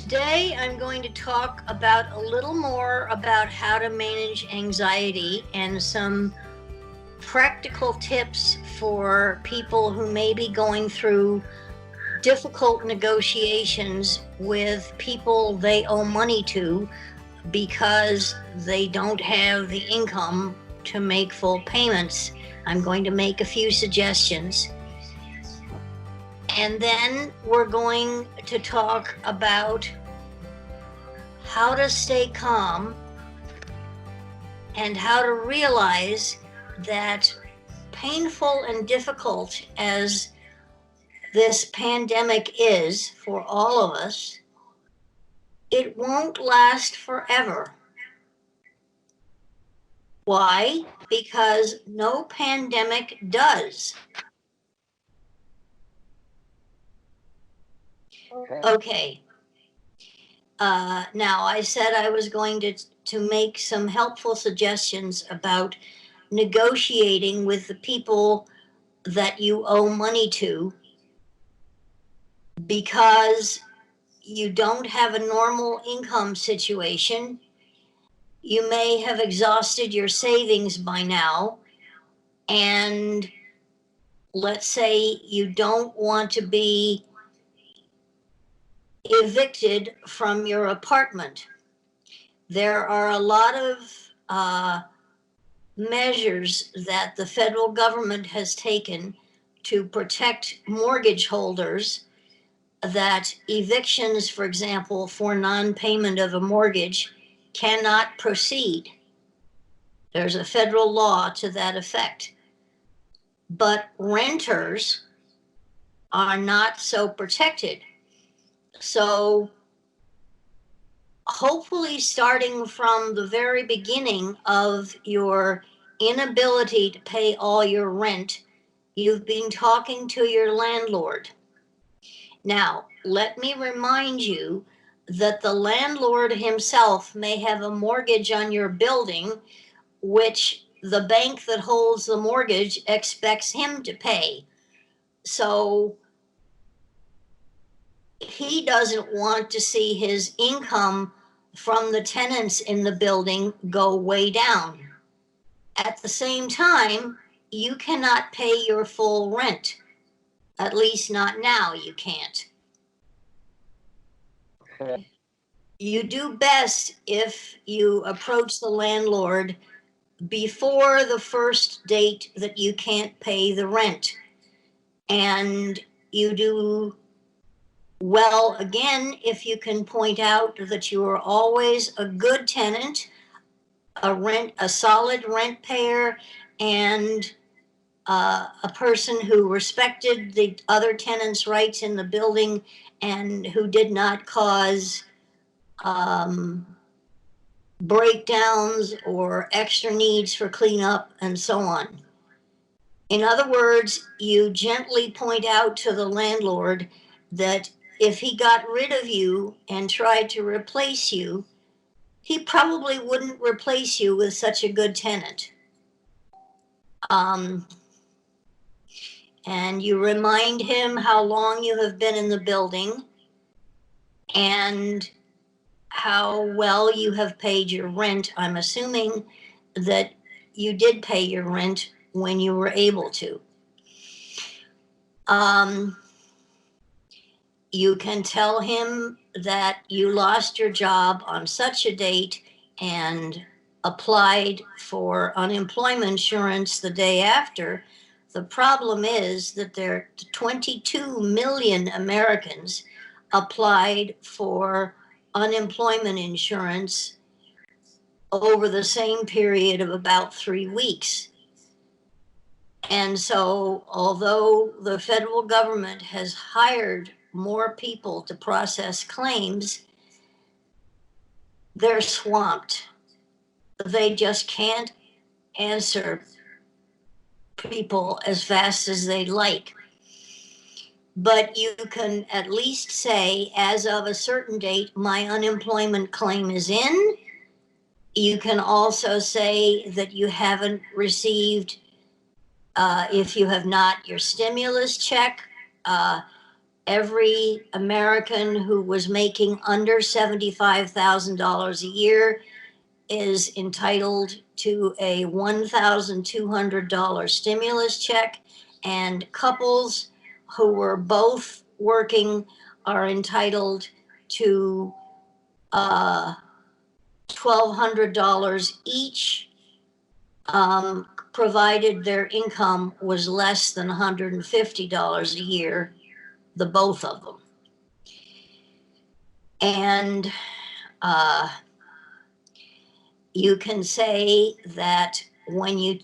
Today, I'm going to talk about a little more about how to manage anxiety and some practical tips for people who may be going through difficult negotiations with people they owe money to because they don't have the income to make full payments. I'm going to make a few suggestions. And then we're going to talk about how to stay calm and how to realize that painful and difficult as this pandemic is for all of us, it won't last forever. Why? Because no pandemic does. Okay. Now, I said I was going to make some helpful suggestions about negotiating with the people that you owe money to because you don't have a normal income situation. You may have exhausted your savings by now, and let's say you don't want to be evicted from your apartment. There are a lot of measures that the federal government has taken to protect mortgage holders, that evictions, for example, for non-payment of a mortgage cannot proceed. There's a federal law to that effect. But renters are not so protected. So hopefully, starting from the very beginning of your inability to pay all your rent, you've been talking to your landlord. Now, let me remind you that the landlord himself may have a mortgage on your building, which the bank that holds the mortgage expects him to pay. So he doesn't want to see his income from the tenants in the building go way down. At the same time, you cannot pay your full rent. At least not now, you can't. Okay. You do best if you approach the landlord before the first date that you can't pay the rent. And you do well again if you can point out that you are always a good tenant, a solid rent payer, and a person who respected the other tenants' rights in the building and who did not cause breakdowns or extra needs for cleanup and so on. In other words, you gently point out to the landlord that if he got rid of you and tried to replace you, he probably wouldn't replace you with such a good tenant. And you remind him how long you have been in the building and how well you have paid your rent. I'm assuming that you did pay your rent when you were able to. You can tell him that you lost your job on such a date and applied for unemployment insurance the day after. The problem is that there are 22 million Americans applied for unemployment insurance over the same period of about 3 weeks. And so, although the federal government has hired more people to process claims, they're swamped. They just can't answer people as fast as they'd like. But you can at least say, as of a certain date, my unemployment claim is in. You can also say that you haven't received, if you have not, your stimulus check, every American who was making under $75,000 a year is entitled to a $1,200 stimulus check, and couples who were both working are entitled to $1,200 each, provided their income was less than $150 a year, the both of them. And you can say that when you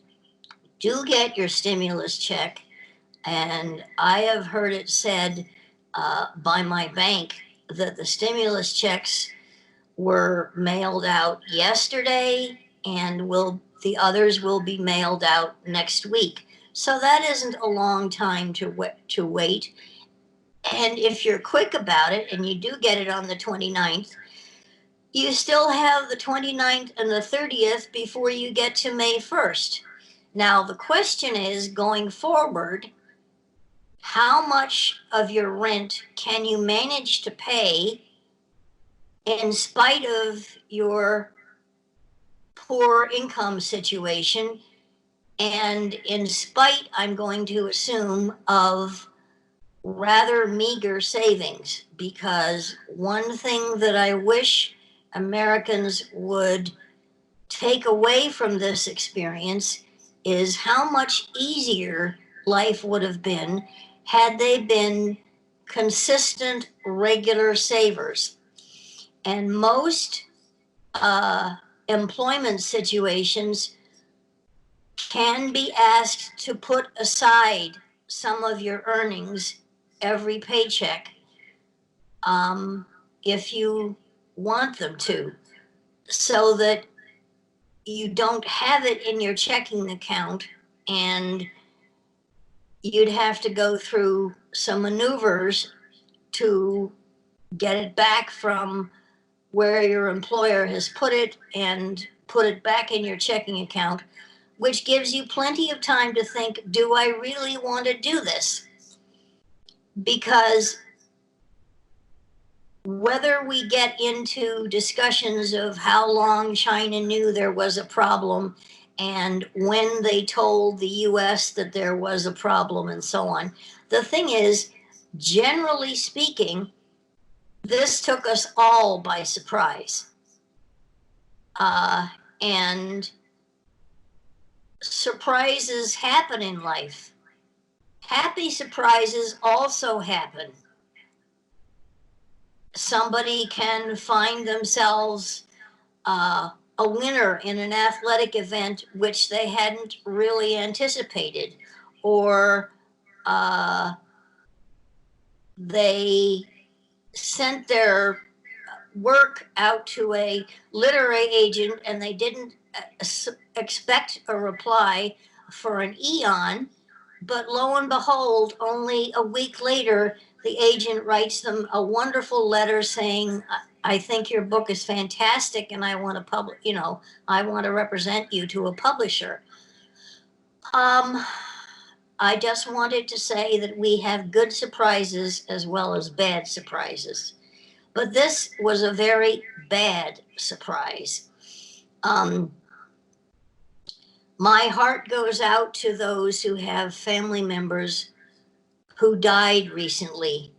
do get your stimulus check, and I have heard it said by my bank that the stimulus checks were mailed out yesterday, and the others will be mailed out next week. So that isn't a long time to wait. And if you're quick about it and you do get it on the 29th, you still have the 29th and the 30th before you get to May 1st. Now, the question is, going forward, how much of your rent can you manage to pay in spite of your poor income situation, and in spite, I'm going to assume, of rather meager savings? Because one thing that I wish Americans would take away from this experience is how much easier life would have been had they been consistent, regular savers. And most employment situations can be asked to put aside some of your earnings every paycheck, if you want them to, so that you don't have it in your checking account and you'd have to go through some maneuvers to get it back from where your employer has put it and put it back in your checking account, which gives you plenty of time to think, do I really want to do this? Because whether we get into discussions of how long China knew there was a problem and when they told the US that there was a problem and so on, the thing is, generally speaking, this took us all by surprise. And surprises happen in life. Happy surprises also happen. Somebody can find themselves a winner in an athletic event which they hadn't really anticipated, or they sent their work out to a literary agent and they didn't expect a reply for an eon, but lo and behold, only a week later, the agent writes them a wonderful letter saying, I think your book is fantastic and I want to I want to represent you to a publisher. I just wanted to say that we have good surprises as well as bad surprises. But this was a very bad surprise. My heart goes out to those who have family members who died recently.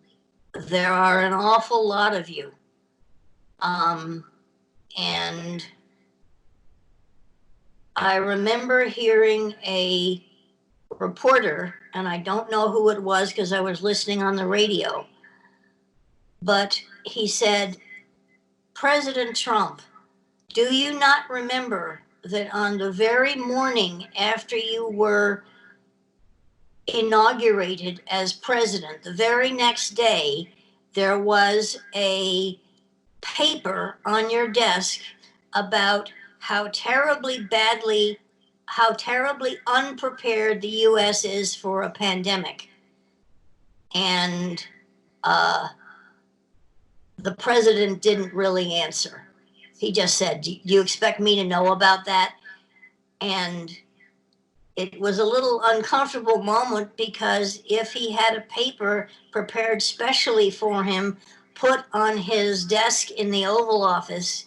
There are an awful lot of you. And I remember hearing a reporter, and I don't know who it was because I was listening on the radio, but he said, President Trump, do you not remember that on the very morning after you were inaugurated as president, the very next day, there was a paper on your desk about how terribly unprepared the US is for a pandemic. And the president didn't really answer. He just said, do you expect me to know about that? And it was a little uncomfortable moment because if he had a paper prepared specially for him, put on his desk in the Oval Office,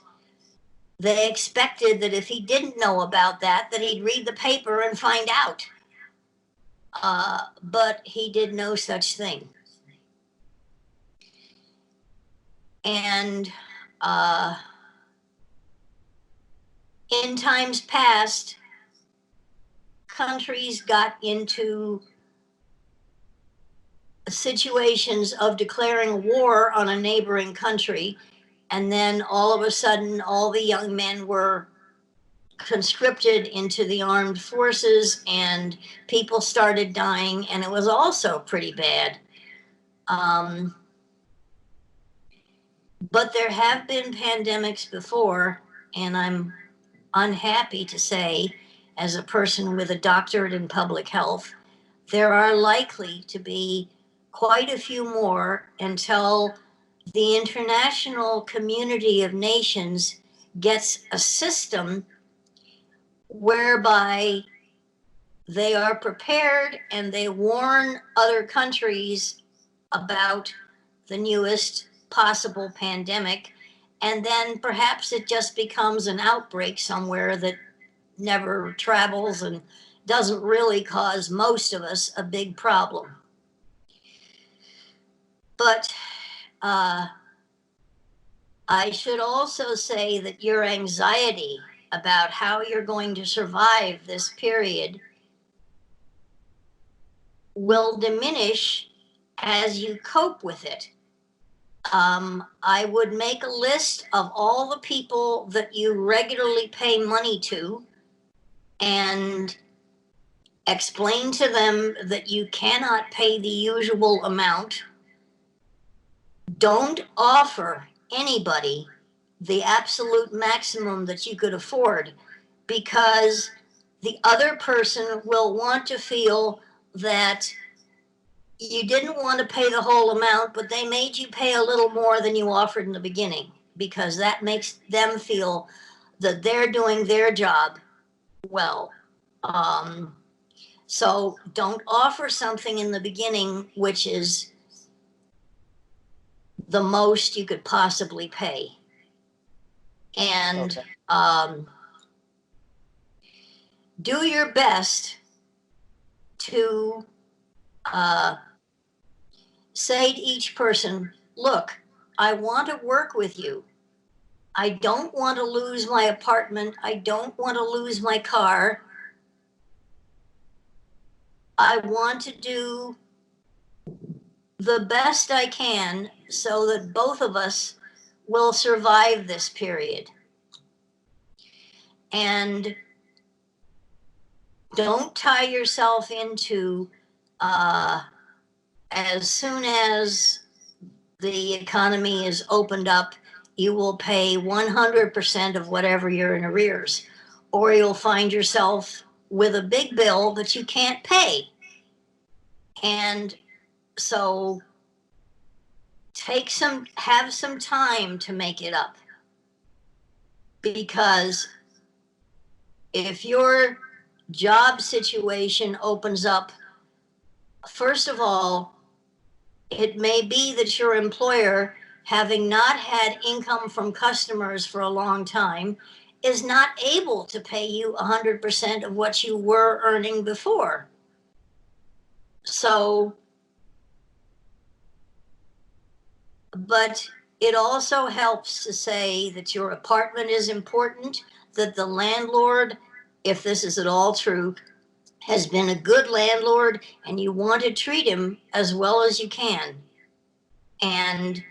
they expected that if he didn't know about that, that he'd read the paper and find out. But he did no such thing. And in times past, countries got into situations of declaring war on a neighboring country, and then all of a sudden, all the young men were conscripted into the armed forces, and people started dying, and it was also pretty bad. But there have been pandemics before, and I'm unhappy to say, as a person with a doctorate in public health, there are likely to be quite a few more until the international community of nations gets a system whereby they are prepared and they warn other countries about the newest possible pandemic, and then perhaps it just becomes an outbreak somewhere that never travels and doesn't really cause most of us a big problem. But I should also say that your anxiety about how you're going to survive this period will diminish as you cope with it. I would make a list of all the people that you regularly pay money to and explain to them that you cannot pay the usual amount. Don't offer anybody the absolute maximum that you could afford, because the other person will want to feel that you didn't want to pay the whole amount, but they made you pay a little more than you offered in the beginning, because that makes them feel that they're doing their job well. So don't offer something in the beginning which is the most you could possibly pay. And do your best to say to each person, look, I want to work with you. I don't want to lose my apartment. I don't want to lose my car. I want to do the best I can so that both of us will survive this period. And don't tie yourself into as soon as the economy is opened up, you will pay 100% of whatever you're in arrears, or you'll find yourself with a big bill that you can't pay. And so have some time to make it up. Because if your job situation opens up, first of all, it may be that your employer, having not had income from customers for a long time, is not able to pay you 100% of what you were earning before. So, but it also helps to say that your apartment is important, that the landlord, if this is at all true, has been a good landlord, and you want to treat him as well as you can. And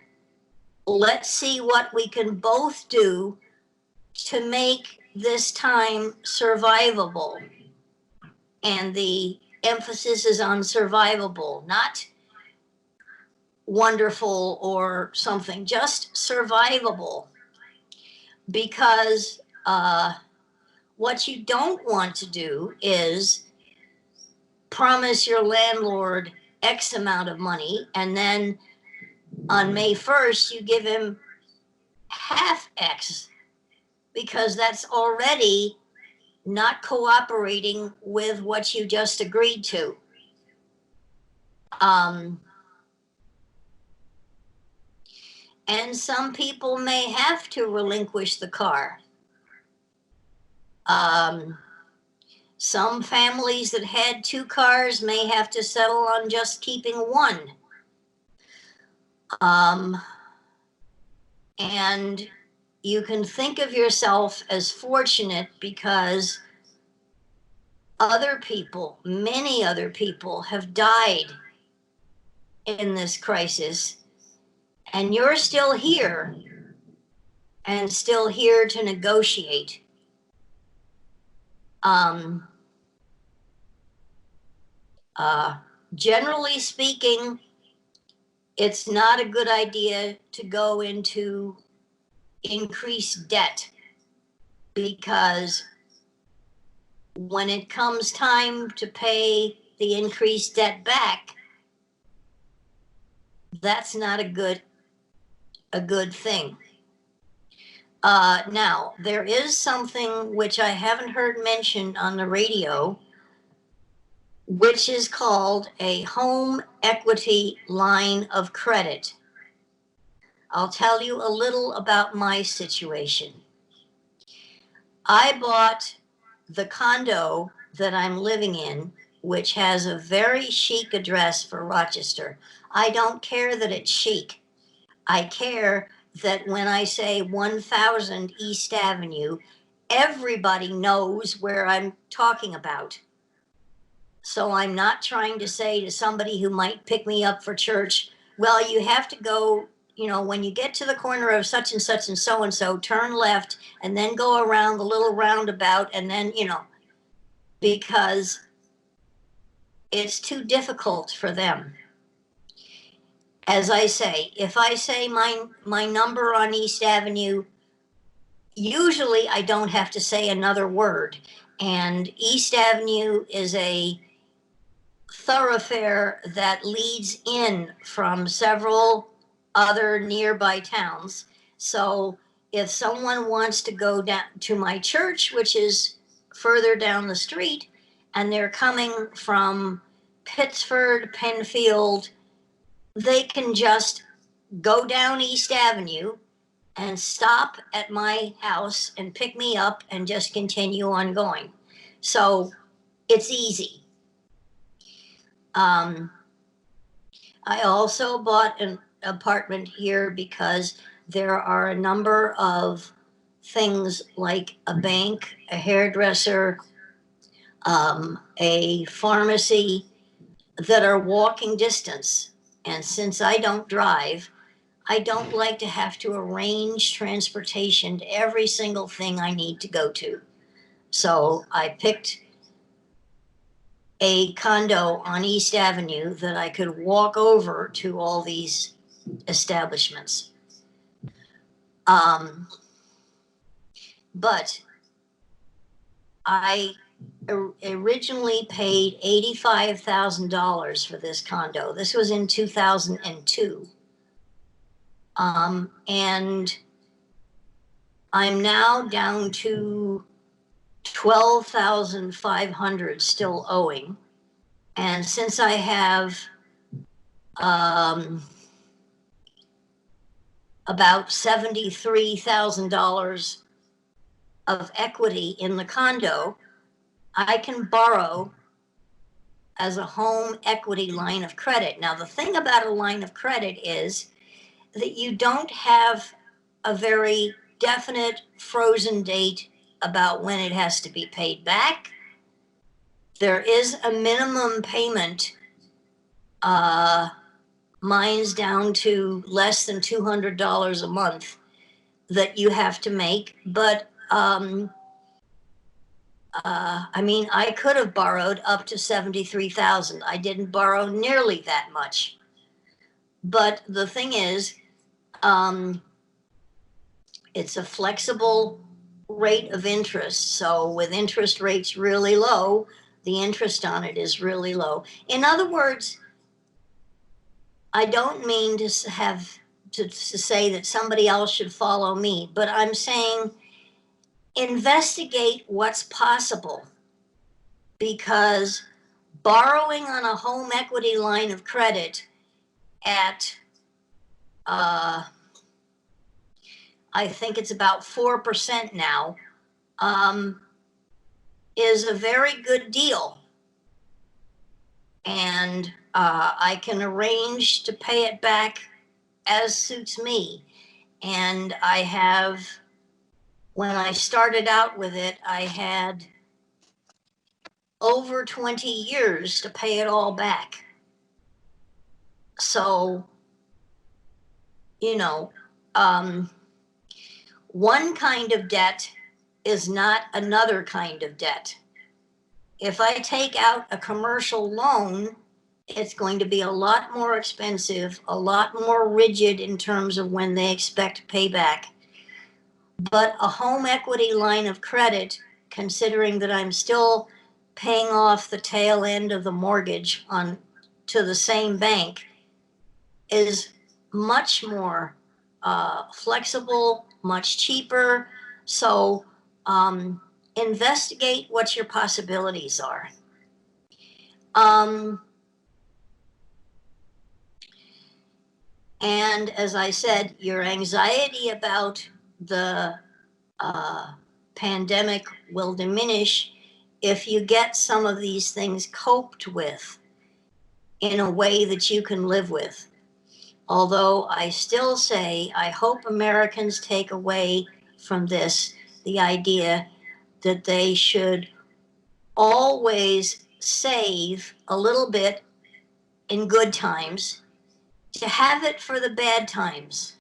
let's see what we can both do to make this time survivable. And the emphasis is on survivable, not wonderful or something, just survivable. Because what you don't want to do is promise your landlord X amount of money, and then on May 1st, you give him half X, because that's already not cooperating with what you just agreed to. Um, and some people may have to relinquish the car. Um, some families that had 2 cars may have to settle on just keeping one. Um, and you can think of yourself as fortunate because other people, many other people, have died in this crisis, and you're still here and still here to negotiate. Um, uh, Generally speaking, it's not a good idea to go into increased debt, because when it comes time to pay the increased debt back, that's not a good thing. Now, there is something which I haven't heard mentioned on the radio, which is called a home equity line of credit. I'll tell you a little about my situation. I bought the condo that I'm living in, which has a very chic address for Rochester. I don't care that it's chic. I care that when I say 1000 East Avenue, everybody knows where I'm talking about. So I'm not trying to say to somebody who might pick me up for church, well, you have to go, when you get to the corner of such and so, turn left and then go around the little roundabout and then, because it's too difficult for them. As I say, if I say my number on East Avenue, usually I don't have to say another word. And East Avenue is a thoroughfare that leads in from several other nearby towns. So if someone wants to go down to my church, which is further down the street, and they're coming from Pittsford, Penfield, they can just go down East Avenue and stop at my house and pick me up and just continue on going. So it's easy. I also bought an apartment here because there are a number of things like a bank, a hairdresser, a pharmacy that are walking distance. And since I don't drive, I don't like to have to arrange transportation to every single thing I need to go to. So I picked a condo on East Avenue that I could walk over to all these establishments. But I originally paid $85,000 for this condo. This was in 2002. And I'm now down to 12,500 still owing. And since I have about $73,000 of equity in the condo, I can borrow as a home equity line of credit. Now, the thing about a line of credit is that you don't have a very definite frozen date about when it has to be paid back. There is a minimum payment. Mine's down to less than $200 a month that you have to make. But I could have borrowed up to 73,000. I didn't borrow nearly that much. But the thing is, it's a flexible rate of interest. So with interest rates really low, the interest on it is really low. In other words, I don't mean to say that somebody else should follow me, but I'm saying investigate what's possible, because borrowing on a home equity line of credit at, I think it's about 4% now, is a very good deal. And I can arrange to pay it back as suits me. And I have, when I started out with it, I had over 20 years to pay it all back. So, you know, one kind of debt is not another kind of debt. If I take out a commercial loan, it's going to be a lot more expensive, a lot more rigid in terms of when they expect payback. But a home equity line of credit, considering that I'm still paying off the tail end of the mortgage on to the same bank, is much more flexible, much cheaper. So investigate what your possibilities are. And as I said, your anxiety about the pandemic will diminish if you get some of these things coped with in a way that you can live with. Although I still say, I hope Americans take away from this the idea that they should always save a little bit in good times to have it for the bad times.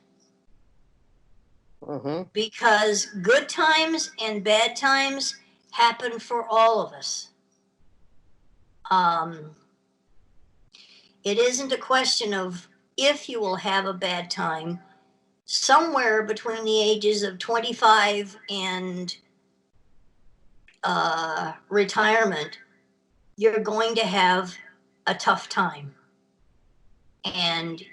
Because good times and bad times happen for all of us. It isn't a question of if you will have a bad time. Somewhere between the ages of 25 and retirement, you're going to have a tough time. And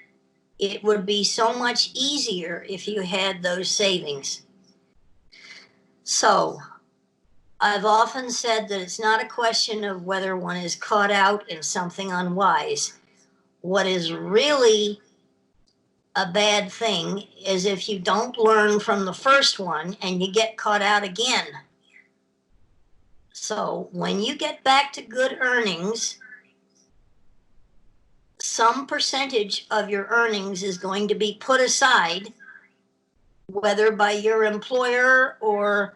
it would be so much easier if you had those savings. So I've often said that it's not a question of whether one is caught out in something unwise. What is really a bad thing is if you don't learn from the first one and you get caught out again. So when you get back to good earnings, some percentage of your earnings is going to be put aside, whether by your employer or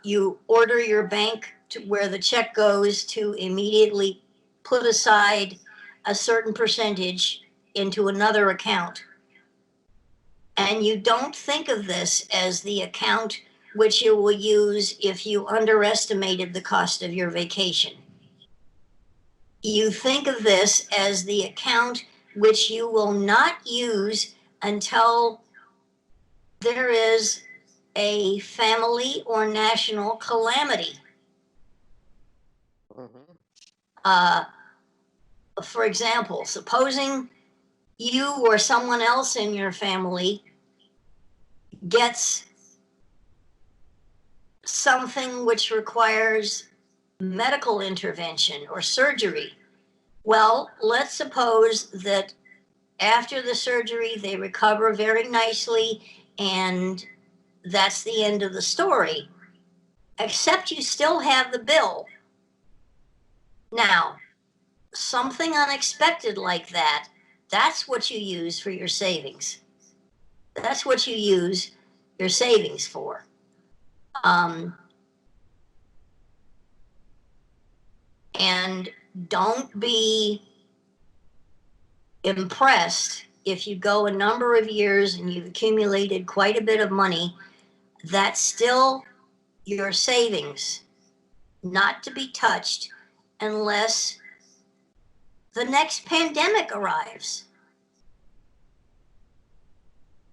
you order your bank to where the check goes to immediately put aside a certain percentage into another account. And you don't think of this as the account which you will use if you underestimated the cost of your vacation. You think of this as the account which you will not use until there is a family or national calamity. For example, supposing you or someone else in your family gets something which requires medical intervention or surgery. Well, let's suppose that after the surgery they recover very nicely and that's the end of the story, except you still have the bill. Now, something unexpected like that, that's what you use for your savings. That's what you use your savings for. And don't be impressed if you go a number of years and you've accumulated quite a bit of money. That's still your savings, not to be touched unless the next pandemic arrives.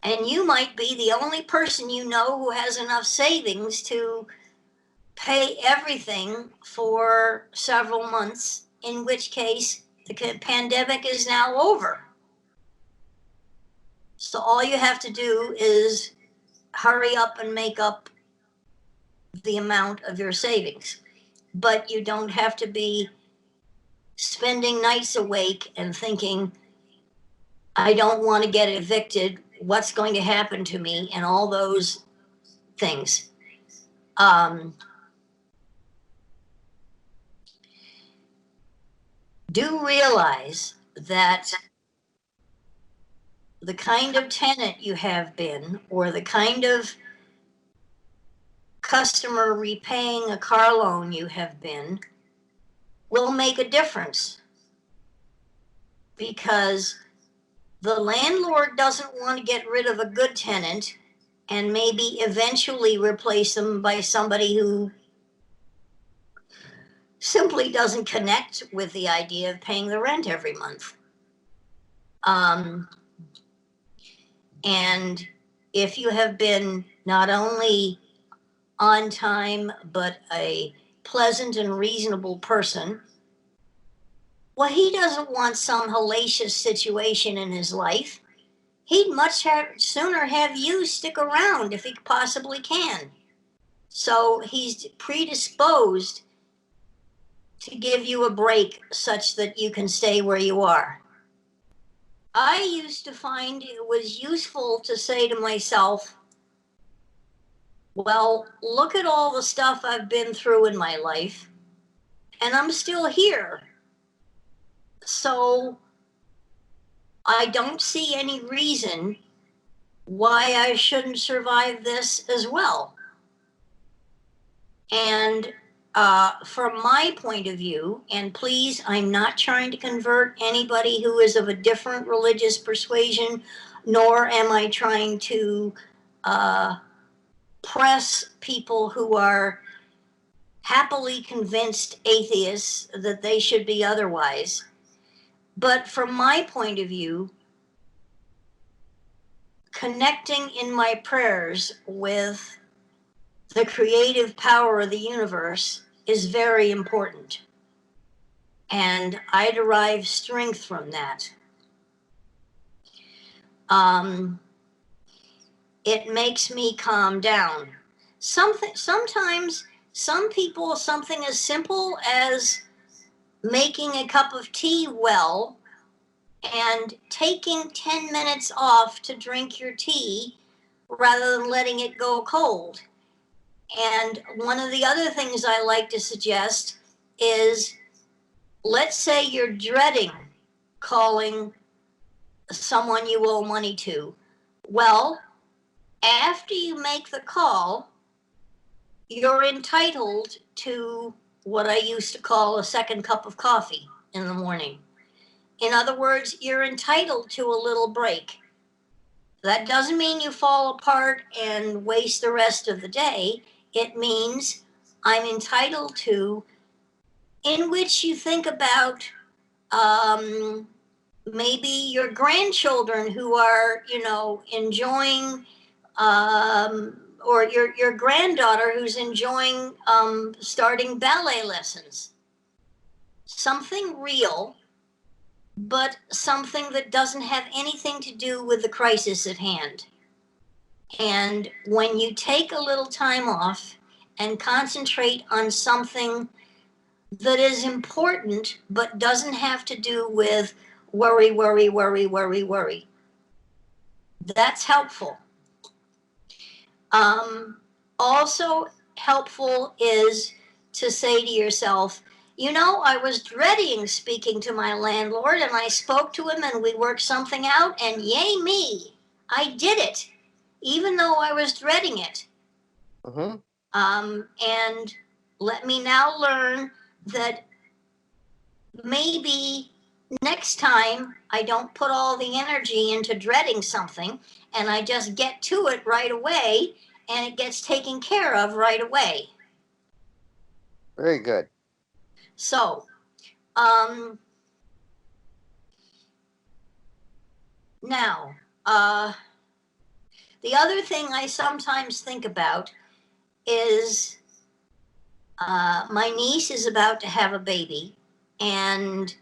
And you might be the only person you know who has enough savings to pay everything for several months, in which case the pandemic is now over. So all you have to do is hurry up and make up the amount of your savings. But you don't have to be spending nights awake and thinking, I don't want to get evicted. What's going to happen to me? And all those things. Um, do realize that the kind of tenant you have been, or the kind of customer repaying a car loan you have been, will make a difference, because the landlord doesn't want to get rid of a good tenant and maybe eventually replace them by somebody who simply doesn't connect with the idea of paying the rent every month. Um, and if you have been not only on time, but a pleasant and reasonable person, well, he doesn't want some hellacious situation in his life. He'd sooner have you stick around if he possibly can. So he's predisposed to give you a break such that you can stay where you are. I used to find it was useful to say to myself, well, look at all the stuff I've been through in my life, and I'm still here. So I don't see any reason why I shouldn't survive this as well. And from my point of view, and please, I'm not trying to convert anybody who is of a different religious persuasion, nor am I trying to press people who are happily convinced atheists that they should be otherwise. But from my point of view, connecting in my prayers with the creative power of the universe is very important. And I derive strength from that. It makes me calm down. Sometimes some people, something as simple as making a cup of tea well and taking 10 minutes off to drink your tea rather than letting it go cold. And one of the other things I like to suggest is, let's say you're dreading calling someone you owe money to. Well, after you make the call, you're entitled to what I used to call a second cup of coffee in the morning. In other words, you're entitled to a little break. That doesn't mean you fall apart and waste the rest of the day. It means I'm entitled to, in which you think about maybe your grandchildren who are, enjoying, or your granddaughter who's enjoying starting ballet lessons. Something real, but something that doesn't have anything to do with the crisis at hand. And when you take a little time off and concentrate on something that is important, but doesn't have to do with worry, worry, worry, worry, worry, that's helpful. Also helpful is to say to yourself, I was dreading speaking to my landlord, and I spoke to him and we worked something out, and yay me, I did it, even though I was dreading it. Mm-hmm. And let me now learn that maybe next time I don't put all the energy into dreading something, and I just get to it right away, and it gets taken care of right away. Very good. So, now, the other thing I sometimes think about is my niece is about to have a baby, and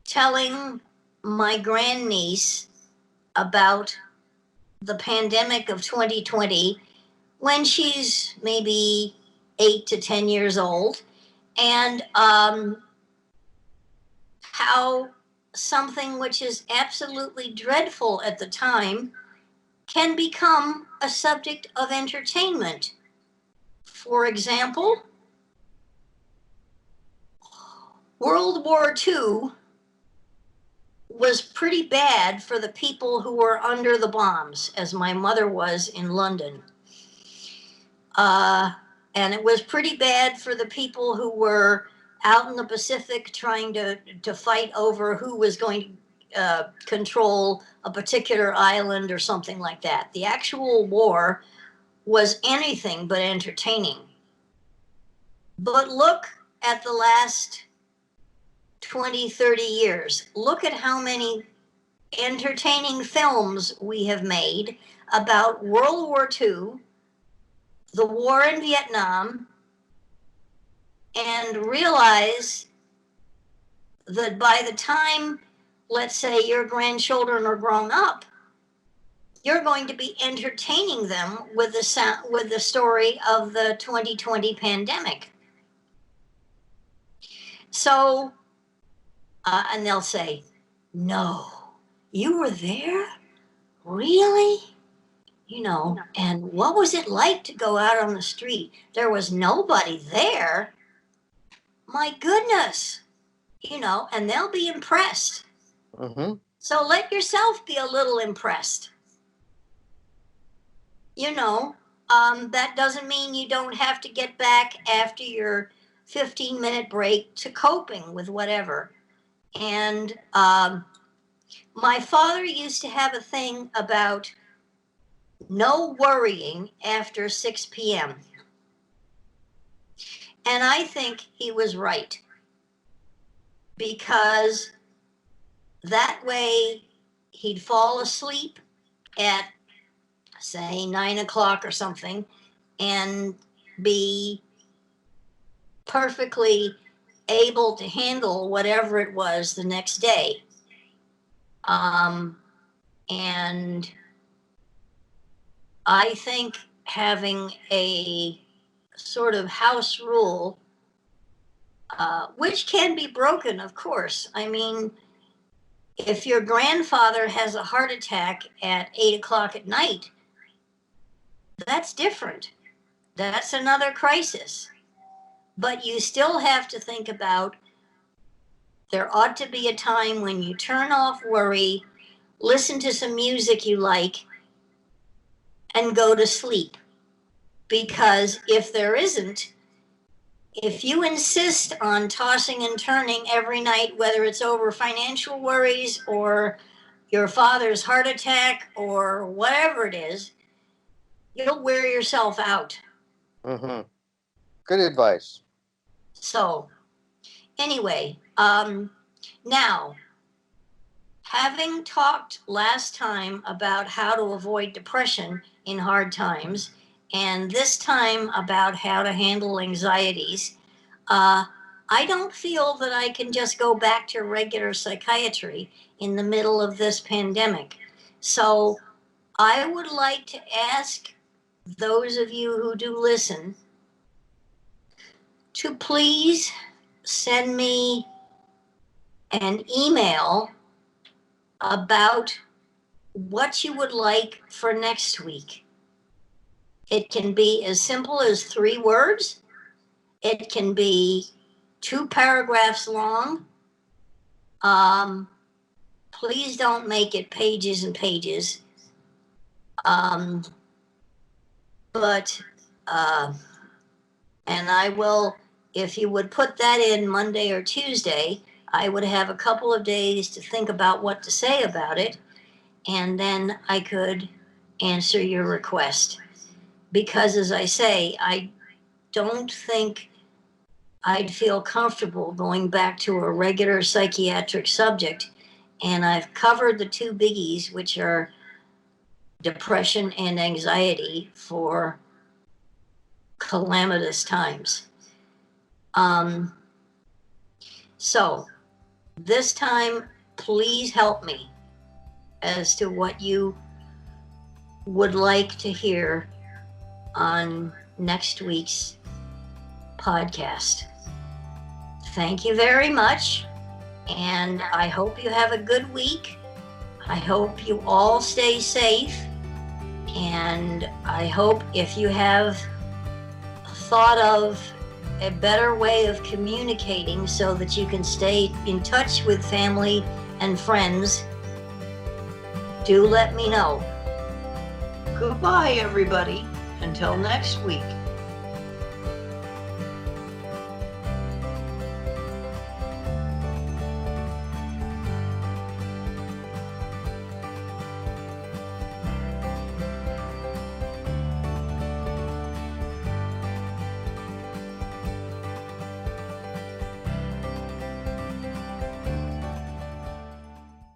telling my grandniece about the pandemic of 2020 when she's maybe 8 to 10 years old, and how something which is absolutely dreadful at the time can become a subject of entertainment. For example, World War II was pretty bad for the people who were under the bombs, as my mother was in London. And it was pretty bad for the people who were out in the Pacific trying to fight over who was going to control a particular island or something like that. The actual war was anything but entertaining. But look at the last 20, 30 years. Look at how many entertaining films we have made about World War II, the war in Vietnam, and realize that by the time, let's say, your grandchildren are grown up, you're going to be entertaining them with the story of the 2020 pandemic. So, and they'll say, "No, you were there? Really? And what was it like to go out on the street? There was nobody there. My goodness." And they'll be impressed. Mm-hmm. So let yourself be a little impressed. That doesn't mean you don't have to get back after your 15-minute break to coping with whatever. And my father used to have a thing about no worrying after 6 p.m. And I think he was right, because that way he'd fall asleep at, say, 9 o'clock or something, and be perfectly able to handle whatever it was the next day. And I think having a sort of house rule, which can be broken, of course. I mean, if your grandfather has a heart attack at 8 o'clock at night, that's different. That's another crisis. But you still have to think about, there ought to be a time when you turn off worry, listen to some music you like, and go to sleep. Because if there isn't, if you insist on tossing and turning every night, whether it's over financial worries or your father's heart attack or whatever it is, you'll wear yourself out. Mm-hmm. Good advice. So, anyway, now, having talked last time about how to avoid depression in hard times, and this time about how to handle anxieties, I don't feel that I can just go back to regular psychiatry in the middle of this pandemic. So I would like to ask those of you who do listen to please send me an email about what you would like for next week. It can be as simple as 3 words. It can be 2 paragraphs long. Please don't make it pages and pages. But, and I will, if you would put that in Monday or Tuesday, I would have a couple of days to think about what to say about it, and then I could answer your request. Because, as I say, I don't think I'd feel comfortable going back to a regular psychiatric subject. And I've covered the 2 biggies, which are depression and anxiety, for calamitous times. So this time, please help me as to what you would like to hear on next week's podcast. Thank you very much, and I hope you have a good week. I hope you all stay safe, and I hope if you have thought of a better way of communicating so that you can stay in touch with family and friends, do let me know. Goodbye, everybody. Until next week.